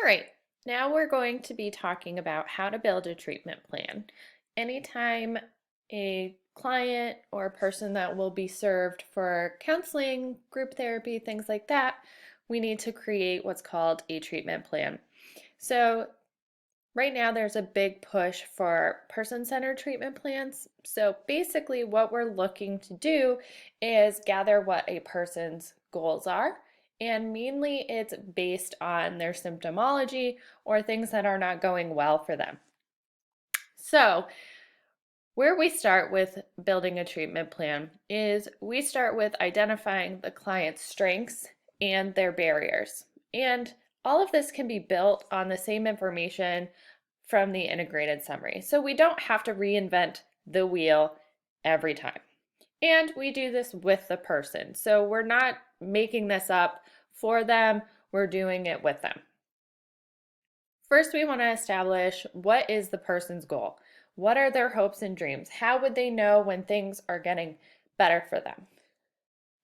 All right, now we're going to be talking about how to build a treatment plan. Anytime a client or a person that will be served for counseling, group therapy, things like that, we need to create what's called a treatment plan. So right now there's a big push for person-centered treatment plans. So basically what we're looking to do is gather what a person's goals are, and mainly it's based on their symptomology or things that are not going well for them. So where we start with building a treatment plan is we start with identifying the client's strengths and their barriers. And all of this can be built on the same information from the integrated summary. So we don't have to reinvent the wheel every time. And we do this with the person. So we're not making this up for them, we're doing it with them. First, we want to establish what is the person's goal. What are their hopes and dreams? How would they know when things are getting better for them?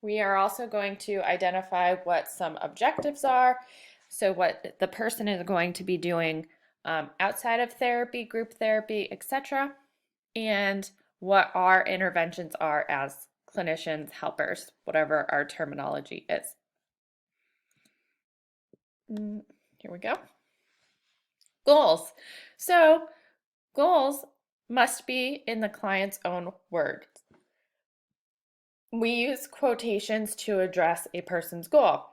We are also going to identify what some objectives are, so what the person is going to be doing outside of therapy, group therapy, etc., and what our interventions are as clinicians, helpers, whatever our terminology is. Here we go. Goals. So goals must be in the client's own words. We use quotations to address a person's goal.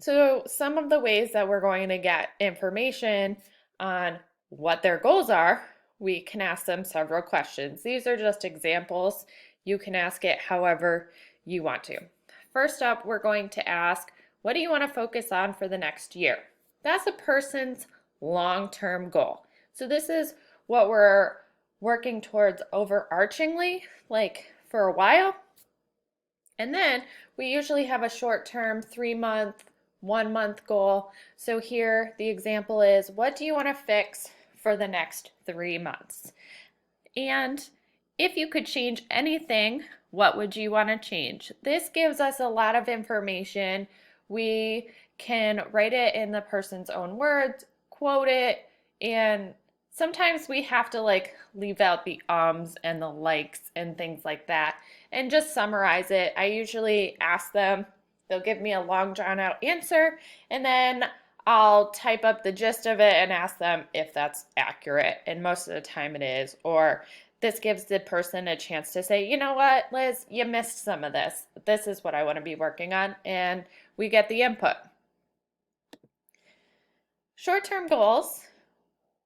So some of the ways that we're going to get information on what their goals are, we can ask them several questions. These are just examples. You can ask it however you want to. First up, we're going to ask, what do you want to focus on for the next year? That's a person's long-term goal. So this is what we're working towards overarchingly, like for a while. And then we usually have a short-term 3-month, 1-month goal. So here the example is, what do you want to fix for the next 3 months? And if you could change anything, what would you want to change? This gives us a lot of information. We can write it in the person's own words, quote it, and sometimes we have to leave out the ums and the likes and things like that and just summarize it. I usually ask them, they'll give me a long drawn out answer, and then I'll type up the gist of it and ask them if that's accurate, and most of the time it is. Or this gives the person a chance to say, you know what, Liz, you missed some of this. This is what I want to be working on, and we get the input. Short-term goals,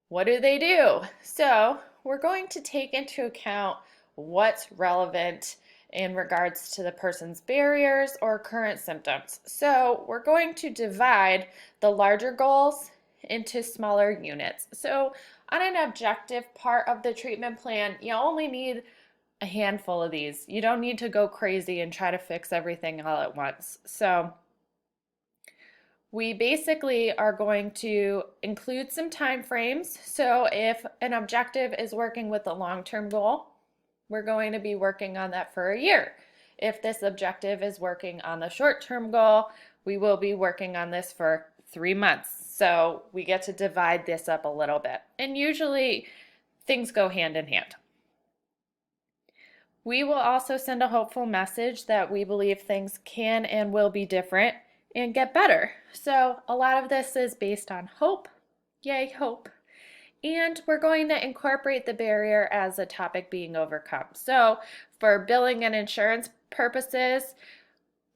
what do they do? So we're going to take into account what's relevant in regards to the person's barriers or current symptoms. So we're going to divide the larger goals into smaller units. So on an objective part of the treatment plan, you only need a handful of these. You don't need to go crazy and try to fix everything all at once. So we basically are going to include some time frames. So if an objective is working with a long-term goal, we're going to be working on that for a year. If this objective is working on the short-term goal, we will be working on this for 3 months. So we get to divide this up a little bit. And usually things go hand in hand. We will also send a hopeful message that we believe things can and will be different and get better. So a lot of this is based on hope. Yay, hope. And we're going to incorporate the barrier as a topic being overcome. So for billing and insurance purposes,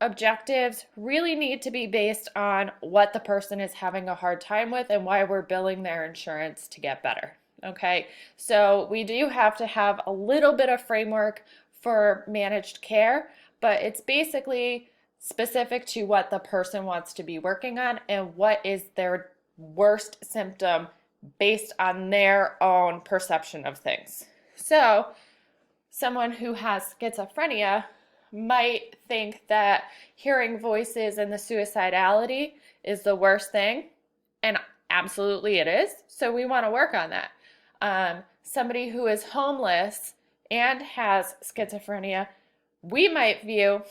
objectives really need to be based on what the person is having a hard time with and why we're billing their insurance to get better. Okay, so we do have to have a little bit of framework for managed care, but it's basically specific to what the person wants to be working on and what is their worst symptom based on their own perception of things. So someone who has schizophrenia might think that hearing voices and the suicidality is the worst thing, and absolutely it is. So we want to work on that. Somebody who is homeless and has schizophrenia, we might view,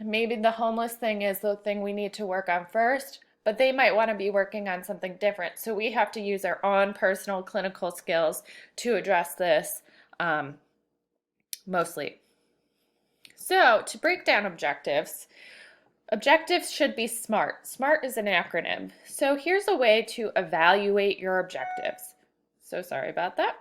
maybe the homeless thing is the thing we need to work on first, but they might want to be working on something different. So we have to use our own personal clinical skills to address this mostly. So to break down objectives, objectives should be SMART. SMART is an acronym. So here's a way to evaluate your objectives. So sorry about that.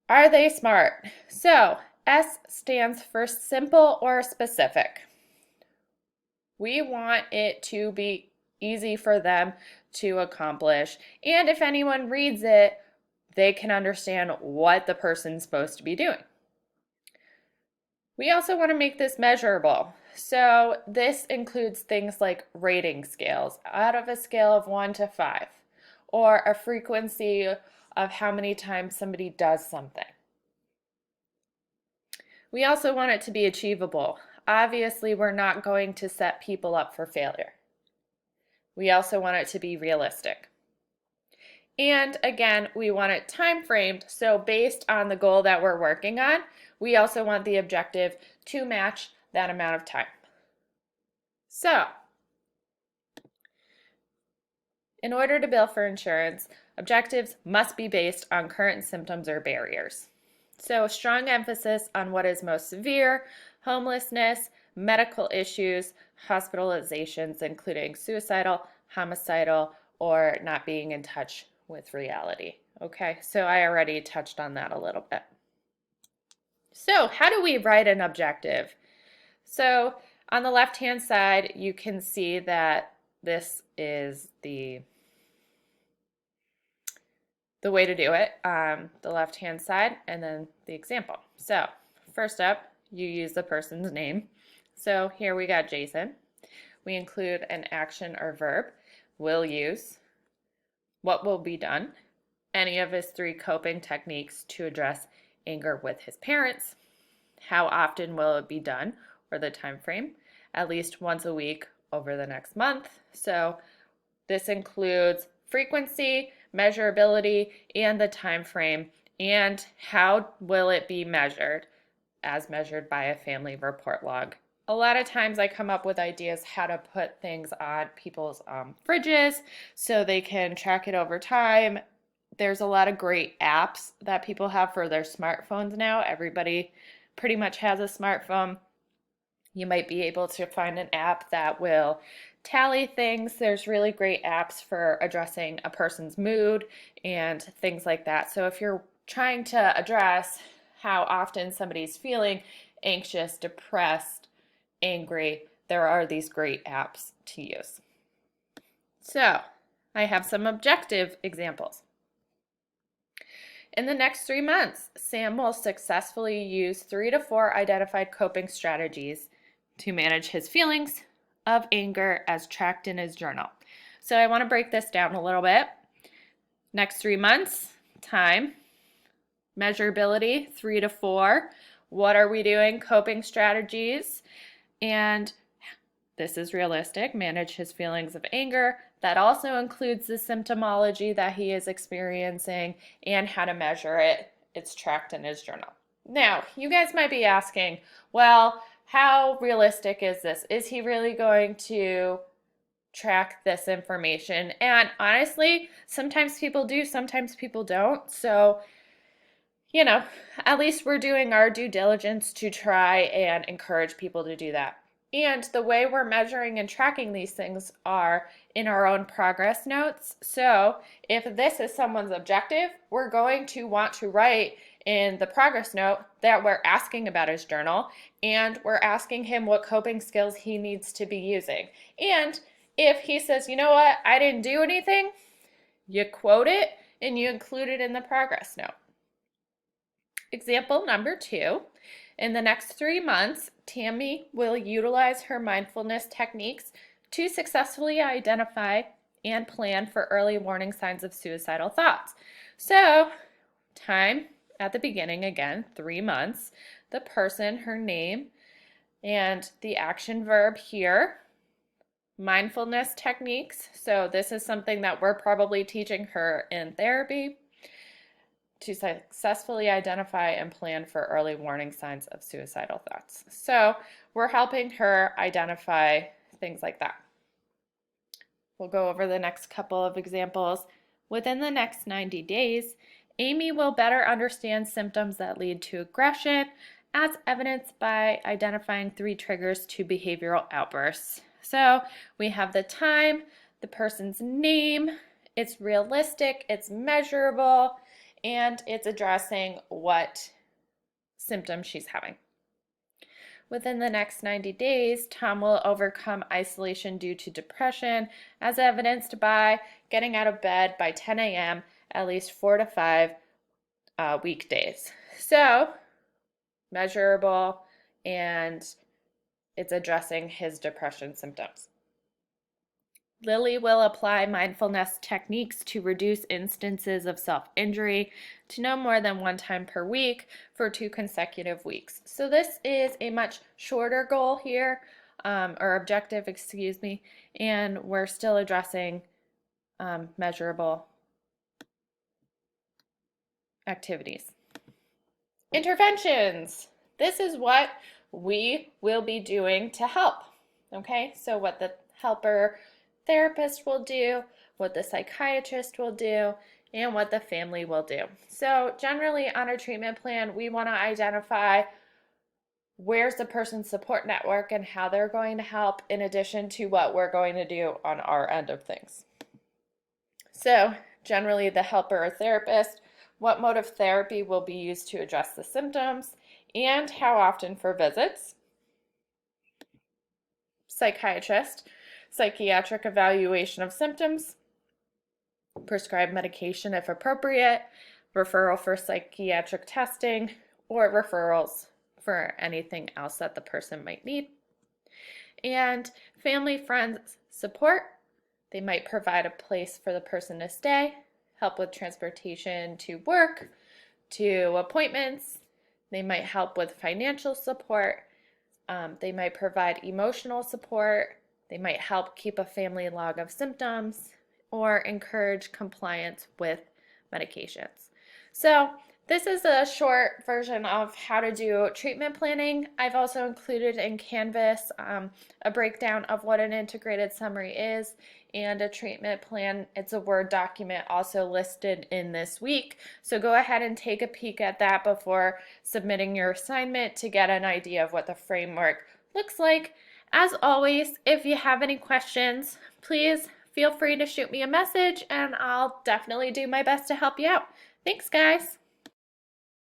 Are they SMART? So S stands for simple or specific. We want it to be easy for them to accomplish. And if anyone reads it, they can understand what the person's supposed to be doing. We also want to make this measurable. So this includes things like rating scales out of a scale of 1 to 5, or a frequency of how many times somebody does something. We also want it to be achievable. Obviously, we're not going to set people up for failure. We also want it to be realistic. And again, we want it time framed, so based on the goal that we're working on, we also want the objective to match that amount of time. So, in order to bill for insurance, objectives must be based on current symptoms or barriers. So, a strong emphasis on what is most severe, homelessness, medical issues, hospitalizations, including suicidal, homicidal, or not being in touch with reality. Okay, so I already touched on that a little bit. So how do we write an objective? So on the left-hand side, you can see that this is the way to do it on the left-hand side, and then the example. So first up, you use the person's name. So here we got Jason. We include an action or verb, will use, what will be done, any of his 3 coping techniques to address anger with his parents, how often will it be done, or the time frame, at least once a week over the next month. So this includes frequency, measurability, and the time frame, and how will it be measured as measured by a family report log. A lot of times I come up with ideas how to put things on people's fridges so they can track it over time. There's a lot of great apps that people have for their smartphones now. Everybody pretty much has a smartphone. You might be able to find an app that will tally things. There's really great apps for addressing a person's mood and things like that. So if you're trying to address how often somebody's feeling anxious, depressed, angry, there are these great apps to use. So I have some objective examples. In the next 3 months, Sam will successfully use 3 to 4 identified coping strategies to manage his feelings of anger as tracked in his journal. So I want to break this down a little bit. Next 3 months, time, measurability, 3 to 4. What are we doing? Coping strategies. And this is realistic, manage his feelings of anger. That also includes the symptomology that he is experiencing and how to measure it. It's tracked in his journal. Now, you guys might be asking, well, how realistic is this? Is he really going to track this information? And honestly, sometimes people do, sometimes people don't. So, you know, at least we're doing our due diligence to try and encourage people to do that. And the way we're measuring and tracking these things are in our own progress notes. So if this is someone's objective, we're going to want to write in the progress note that we're asking about his journal, and we're asking him what coping skills he needs to be using. And if he says, you know what, I didn't do anything, you quote it and you include it in the progress note. Example number 2, in the next 3 months, Tammy will utilize her mindfulness techniques to successfully identify and plan for early warning signs of suicidal thoughts. So, time at the beginning, again, 3 months, the person, her name, and the action verb here, mindfulness techniques. So this is something that we're probably teaching her in therapy, to successfully identify and plan for early warning signs of suicidal thoughts. So we're helping her identify things like that. we'll go over the next couple of examples. Within the next 90 days, Amy will better understand symptoms that lead to aggression, as evidenced by identifying 3 triggers to behavioral outbursts. So we have the time, the person's name, it's realistic, it's measurable, and it's addressing what symptoms she's having. Within the next 90 days, Tom will overcome isolation due to depression, as evidenced by getting out of bed by 10 a.m. at least 4 to 5 weekdays. So, measurable, and it's addressing his depression symptoms. Lily will apply mindfulness techniques to reduce instances of self-injury to no more than 1 time per week for 2 consecutive weeks. So this is a much shorter goal here, or objective, excuse me, and we're still addressing measurable activities. Interventions. This is what we will be doing to help. Okay, so what the helper therapist will do, what the psychiatrist will do, and what the family will do. So generally on a treatment plan, we want to identify where's the person's support network and how they're going to help, in addition to what we're going to do on our end of things. So generally the helper or therapist, what mode of therapy will be used to address the symptoms, and how often for visits. Psychiatrist, psychiatric evaluation of symptoms, prescribe medication if appropriate, referral for psychiatric testing, or referrals for anything else that the person might need. And family, friends support. They might provide a place for the person to stay, help with transportation to work, to appointments. They might help with financial support. They might provide emotional support. They might help keep a family log of symptoms or encourage compliance with medications. So this is a short version of how to do treatment planning. I've also included in Canvas a breakdown of what an integrated summary is and a treatment plan. It's a Word document also listed in this week. So go ahead and take a peek at that before submitting your assignment to get an idea of what the framework looks like. As always, if you have any questions, please feel free to shoot me a message and I'll definitely do my best to help you out. Thanks, guys.